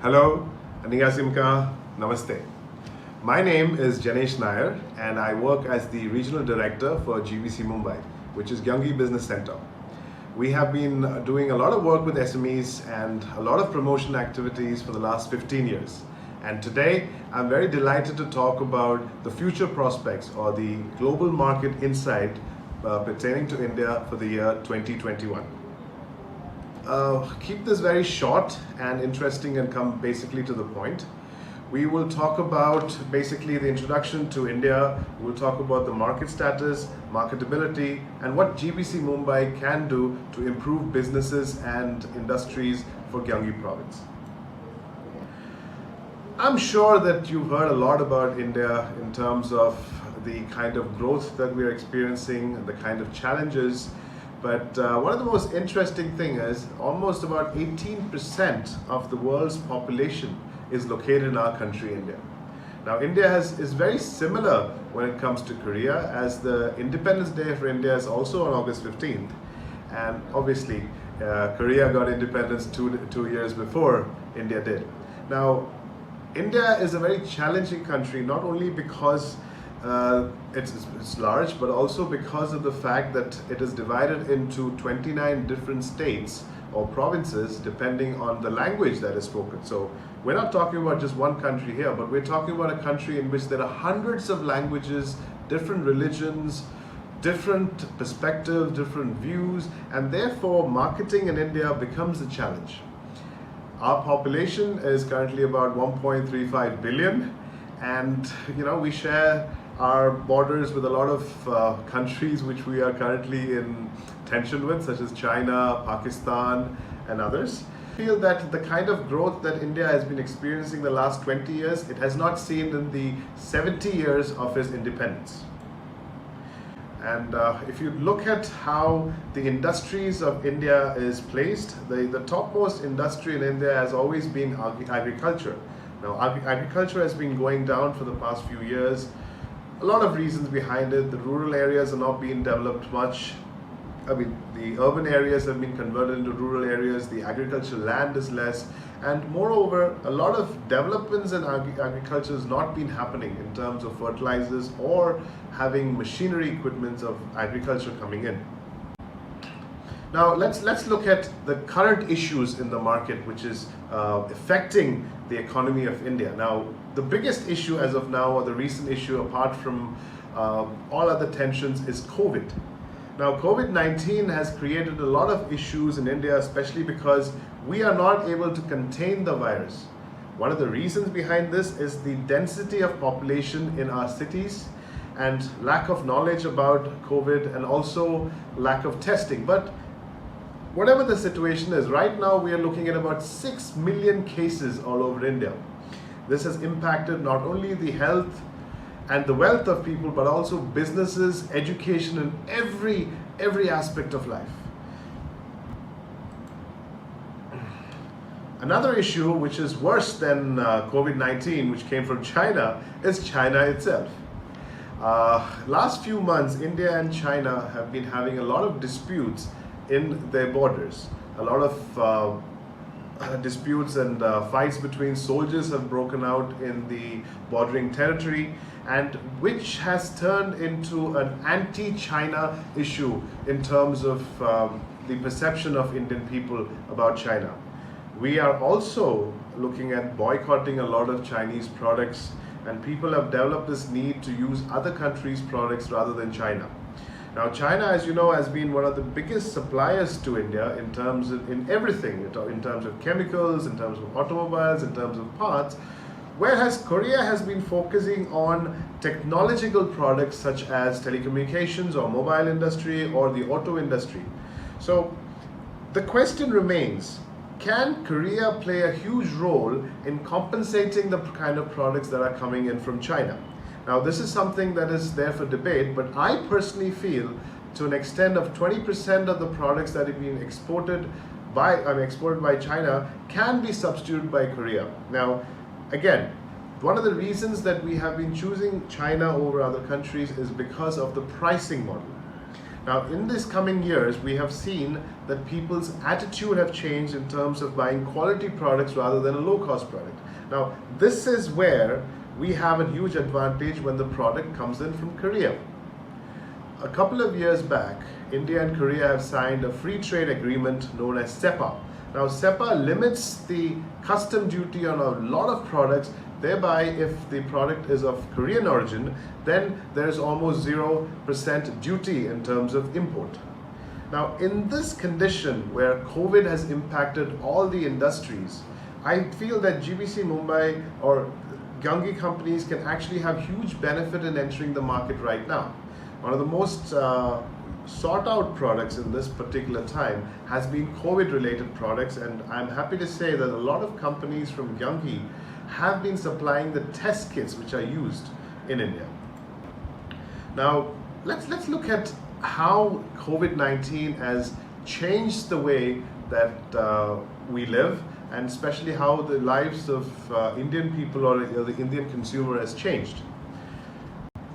Hello, Annyeonghaseyo, Namaste. My name is Janesh Nair and I work as the Regional Director for Gbc Mumbai, which is Gyeonggi Business Center. We have been doing a lot of work with SMEs and a lot of promotion activities for the last 15 years. And today, I'm very delighted to talk about the future prospects or the global market insight pertaining to India for the year 2021. Keep this very short and interesting and come basically to the point. We will talk about basically the introduction to India. We'll talk about the market status, marketability, and what Gbc Mumbai can do to improve businesses and industries for Gyeonggi province. I'm sure that you've heard a lot about India in terms of the kind of growth that we're experiencing, the kind of challenges. But one of the most interesting things is almost about 18% of the world's population is located in our country, India. Now, India is very similar when it comes to Korea, as the Independence Day for India is also on August 15th. And obviously, Korea got independence two years before India did. Now, India is a very challenging country, not only because it's large, but also because of the fact that it is divided into 29 different states or provinces depending on the language that is spoken. So we're not talking about just one country here, but we're talking about a country in which there are hundreds of languages, different religions, different perspectives, different views, and therefore marketing in India becomes a challenge. Our population is currently about 1.35 billion, and we share our borders with a lot of countries which we are currently in tension with, such as China, Pakistan, and others. I feel that the kind of growth that India has been experiencing the last 20 years, it has not seen in the 70 years of its independence. And if you look at how the industries of India is placed, the topmost industry in India has always been agriculture. Now, agriculture has been going down for the past few years. A lot of reasons behind it. The rural areas are not being developed much. I mean, the urban areas have been converted into rural areas. The agricultural land is less. And moreover, a lot of developments in agriculture has not been happening in terms of fertilizers or having machinery equipments of agriculture coming in. Now let's look at the current issues in the market which is affecting the economy of India. Now, the biggest issue as of now, or the recent issue apart from all other tensions, is COVID. Now, COVID-19 has created a lot of issues in India, especially because we are not able to contain the virus. One of the reasons behind this is the density of population in our cities and lack of knowledge about COVID, and also lack of testing. But whatever the situation is, right now we are looking at about 6 million cases all over India. This has impacted not only the health and the wealth of people, but also businesses, education, and every aspect of life. Another issue which is worse than COVID-19, which came from China, is China itself. Last few months, India and China have been having a lot of disputes in their borders. A lot of disputes and fights between soldiers have broken out in the bordering territory, and which has turned into an anti-China issue in terms of the perception of Indian people about China. We are also looking at boycotting a lot of Chinese products, and people have developed this need to use other countries' products rather than China. Now, China, as you know, has been one of the biggest suppliers to India in terms of everything, in terms of chemicals, in terms of automobiles, in terms of parts, whereas Korea has been focusing on technological products such as telecommunications or mobile industry or the auto industry. So the question remains, can Korea play a huge role in compensating the kind of products that are coming in from China? Now, this is something that is there for debate, but I personally feel to an extent of 20% of the products that have been exported by China can be substituted by Korea. Now, again, one of the reasons that we have been choosing China over other countries is because of the pricing model. Now, in these coming years, we have seen that people's attitude have changed in terms of buying quality products rather than a low-cost product. Now, this is where we have a huge advantage when the product comes in from Korea. A couple of years back, India and Korea have signed a free trade agreement known as CEPA. Now, CEPA limits the custom duty on a lot of products. Thereby, if the product is of Korean origin, then there is almost 0% duty in terms of import. Now, in this condition where COVID has impacted all the industries, I feel that GBC Mumbai or Gyeonggi companies can actually have huge benefit in entering the market right now. One of the most sought out products in this particular time has been COVID related products, and I'm happy to say that a lot of companies from Gyeonggi have been supplying the test kits which are used in India. Now, let's look at how COVID-19 has changed the way that we live, and especially how the lives of Indian people or the Indian consumer has changed.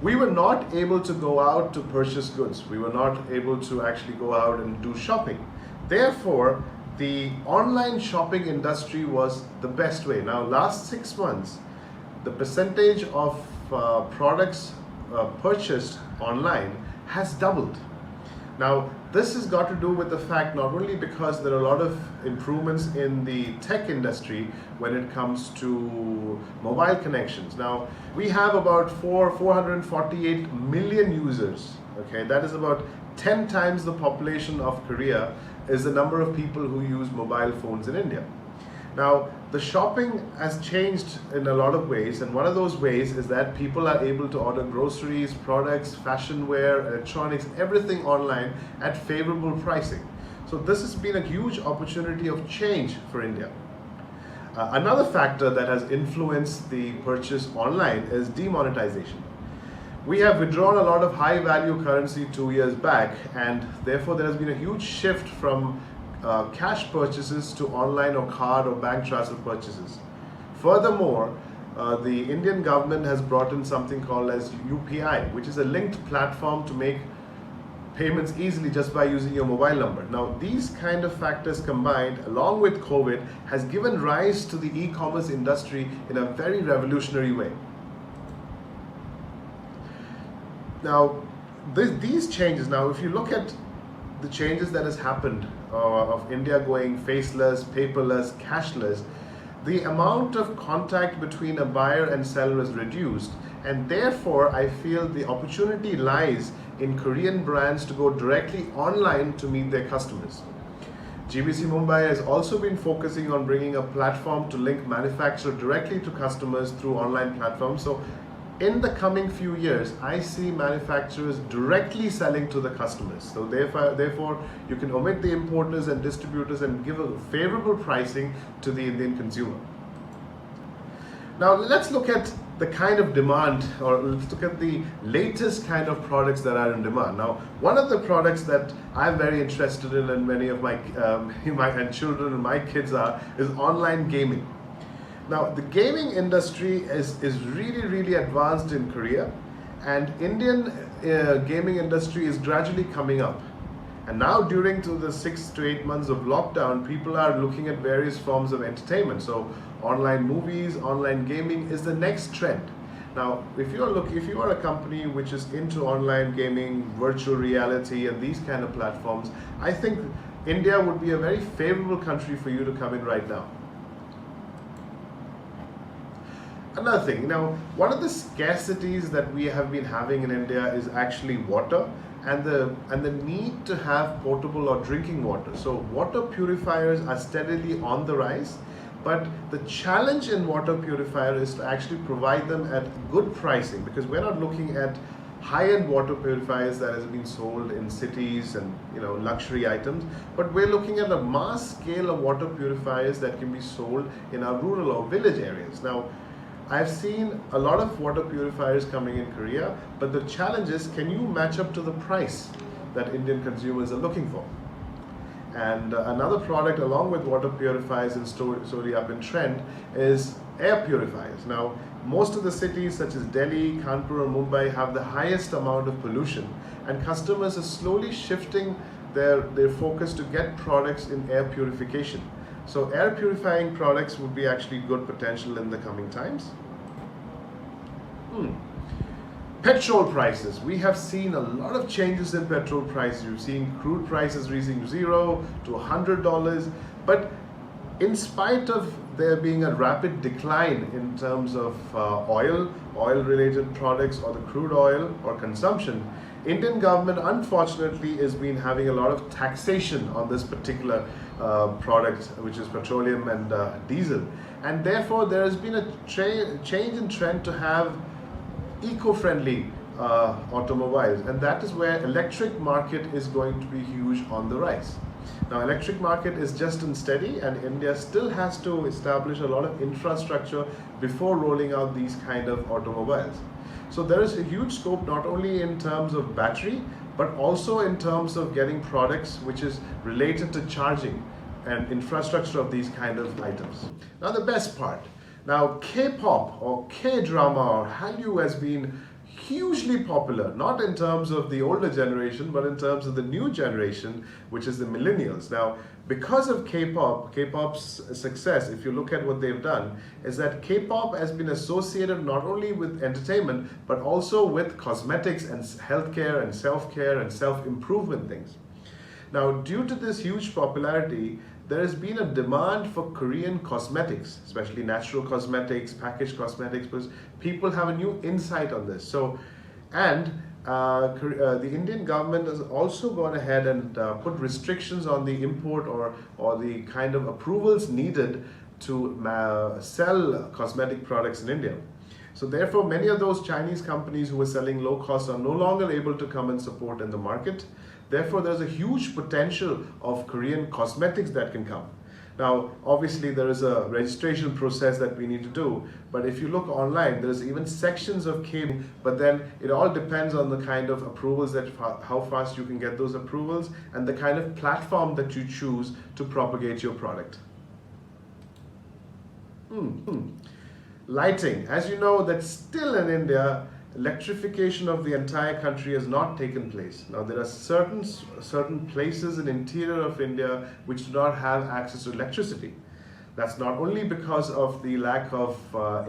We were not able to go out to purchase goods. We were not able to actually go out and do shopping. Therefore, the online shopping industry was the best way. Now, last 6 months, the percentage of products purchased online has doubled. Now, this has got to do with the fact not only because there are a lot of improvements in the tech industry when it comes to mobile connections. Now, we have about 448 million users. Okay, that is about 10 times the population of Korea is the number of people who use mobile phones in India. Now, the shopping has changed in a lot of ways, and one of those ways is that people are able to order groceries, products, fashion wear, electronics, everything online at favorable pricing. So this has been a huge opportunity of change for India. Another factor that has influenced the purchase online is demonetization. We have withdrawn a lot of high value currency 2 years back, and therefore there has been a huge shift from cash purchases to online or card or bank transfer purchases. Furthermore, the Indian government has brought in something called as UPI, which is a linked platform to make payments easily just by using your mobile number. Now, these kind of factors combined along with COVID has given rise to the e-commerce industry in a very revolutionary way. Now, these changes, now if you look at the changes that has happened of India going faceless, paperless, cashless, the amount of contact between a buyer and seller is reduced, and therefore I feel the opportunity lies in Korean brands to go directly online to meet their customers. GBC Mumbai has also been focusing on bringing a platform to link manufacturer directly to customers through online platforms. So in the coming few years, I see manufacturers directly selling to the customers. So therefore, you can omit the importers and distributors and give a favorable pricing to the Indian consumer. Now, let's look at the kind of demand, or let's look at the latest kind of products that are in demand. Now, one of the products that I'm very interested in, and many of my children and my kids is online gaming. Now, the gaming industry is really advanced in Korea, and Indian gaming industry is gradually coming up. And now during the 6 to 8 months of lockdown, people are looking at various forms of entertainment. So online movies, online gaming is the next trend. Now, if you are a company which is into online gaming, virtual reality, and these kind of platforms, I think India would be a very favorable country for you to come in right now. Another thing, one of the scarcities that we have been having in India is actually water, and the need to have potable or drinking water. So water purifiers are steadily on the rise, but the challenge in water purifier is to actually provide them at good pricing, because we're not looking at high-end water purifiers that has been sold in cities and luxury items, but we're looking at a mass scale of water purifiers that can be sold in our rural or village areas. Now, I've seen a lot of water purifiers coming in Korea, but the challenge is, can you match up to the price that Indian consumers are looking for? And another product along with water purifiers and slowly up in trend is air purifiers. Now, most of the cities such as Delhi, Kanpur or Mumbai have the highest amount of pollution, and customers are slowly shifting their focus to get products in air purification. So air purifying products would be actually good potential in the coming times. Petrol prices. We have seen a lot of changes in petrol prices. You've seen crude prices reaching $0 to $100, but in spite of there being a rapid decline in terms of oil-related products or the crude oil or consumption, Indian government unfortunately has been having a lot of taxation on this particular product, which is petroleum and diesel, and therefore there has been a change in trend to have eco-friendly automobiles, and that is where electric market is going to be huge on the rise. Now, electric market is just unsteady, and India still has to establish a lot of infrastructure before rolling out these kind of automobiles. So there is a huge scope not only in terms of battery, but also in terms of getting products which is related to charging and infrastructure of these kind of items. Now the best part. Now K-pop or K-drama or Hallyu has been hugely popular, not in terms of the older generation, but in terms of the new generation, which is the millennials. Now, because of K-pop's success, if you look at what they've done, is that K-pop has been associated not only with entertainment, but also with cosmetics and healthcare and self-care and self-improvement things. Now, due to this huge popularity, there has been a demand for Korean cosmetics, especially natural cosmetics, packaged cosmetics, because people have a new insight on this. So, and the Indian government has also gone ahead and put restrictions on the import or the kind of approvals needed to sell cosmetic products in India. So therefore, many of those Chinese companies who were selling low cost are no longer able to come and support in the market. Therefore, there's a huge potential of Korean cosmetics that can come. Now, obviously, there is a registration process that we need to do, but if you look online, there's even sections of K, but then it all depends on the kind of approvals that, how fast you can get those approvals, and the kind of platform that you choose to propagate your product. Lighting. As you know, that still in India, electrification of the entire country has not taken place. Now there are certain places in interior of India which do not have access to electricity. That's not only because of the lack of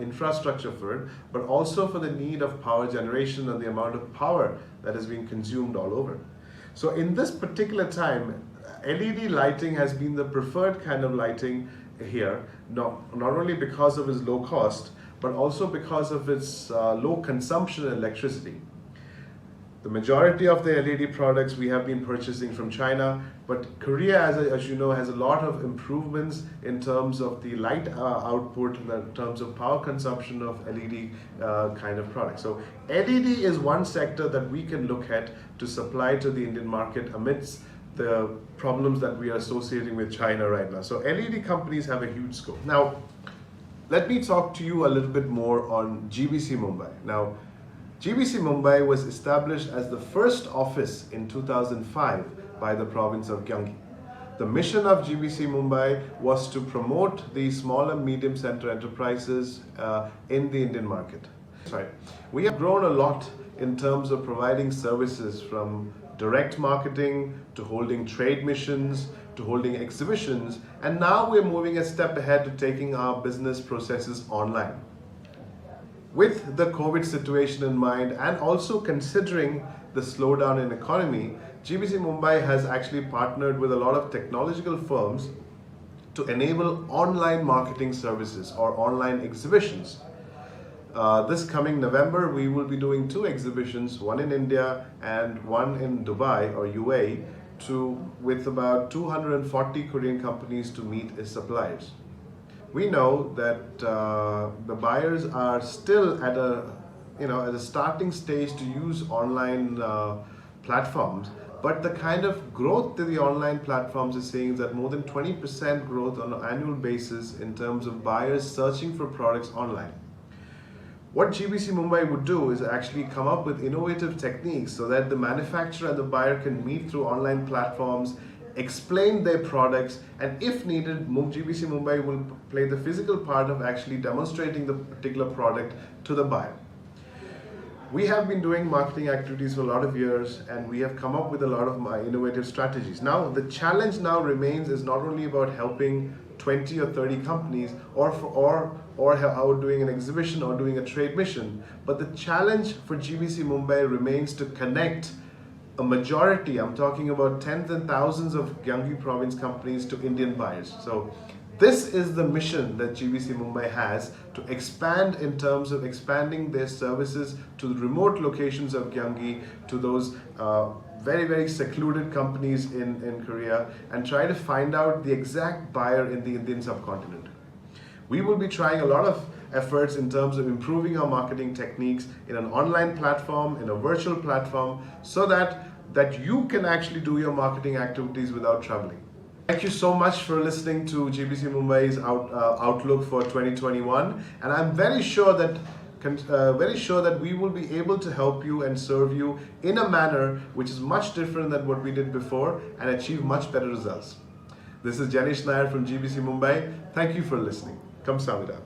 infrastructure for it, but also for the need of power generation and the amount of power that is being consumed all over. So in this particular time, LED lighting has been the preferred kind of lighting here, not only because of its low cost, but also because of its low consumption of electricity. The majority of the LED products we have been purchasing from China, but Korea, as you know, has a lot of improvements in terms of the light output, in terms of power consumption of LED kind of products. So LED is one sector that we can look at to supply to the Indian market amidst the problems that we are associating with China right now. So LED companies have a huge scope. Now, let me talk to you a little bit more on GBC Mumbai. Now, GBC Mumbai was established as the first office in 2005 by the province of Gyeonggi. The mission of GBC Mumbai was to promote the small and medium center enterprises in the Indian market. We have grown a lot in terms of providing services, from direct marketing to holding trade missions to holding exhibitions, and now we're moving a step ahead to taking our business processes online. With the COVID situation in mind, and also considering the slowdown in economy, GBC Mumbai has actually partnered with a lot of technological firms to enable online marketing services or online exhibitions. This coming November, we will be doing 2 exhibitions, one in India and one in Dubai or UAE, with about 240 Korean companies to meet as suppliers. We know that the buyers are still at a starting stage to use online platforms, but the kind of growth that the online platforms is seeing is that more than 20% growth on an annual basis in terms of buyers searching for products online. What GBC Mumbai would do is actually come up with innovative techniques so that the manufacturer and the buyer can meet through online platforms, explain their products, and if needed, GBC Mumbai will play the physical part of actually demonstrating the particular product to the buyer. We have been doing marketing activities for a lot of years, and we have come up with a lot of innovative strategies. Now, the challenge now remains is not only about helping 20 or 30 companies or doing an exhibition or doing a trade mission, but the challenge for GBC Mumbai remains to connect a majority, I'm talking about tens and thousands of Gyangi province companies to Indian buyers. So this is the mission that GBC Mumbai has, to expand in terms of expanding their services to the remote locations of Gyangi, to those very, very secluded companies in Korea, and try to find out the exact buyer in the Indian subcontinent. We will be trying a lot of efforts in terms of improving our marketing techniques in an online platform, in a virtual platform, so that you can actually do your marketing activities without traveling. Thank you so much for listening to GBC Mumbai's outlook for 2021, and I'm very sure that we will be able to help you and serve you in a manner which is much different than what we did before and achieve much better results. This is Janish Nair from GBC Mumbai. Thank you for listening. Kamsahamnida.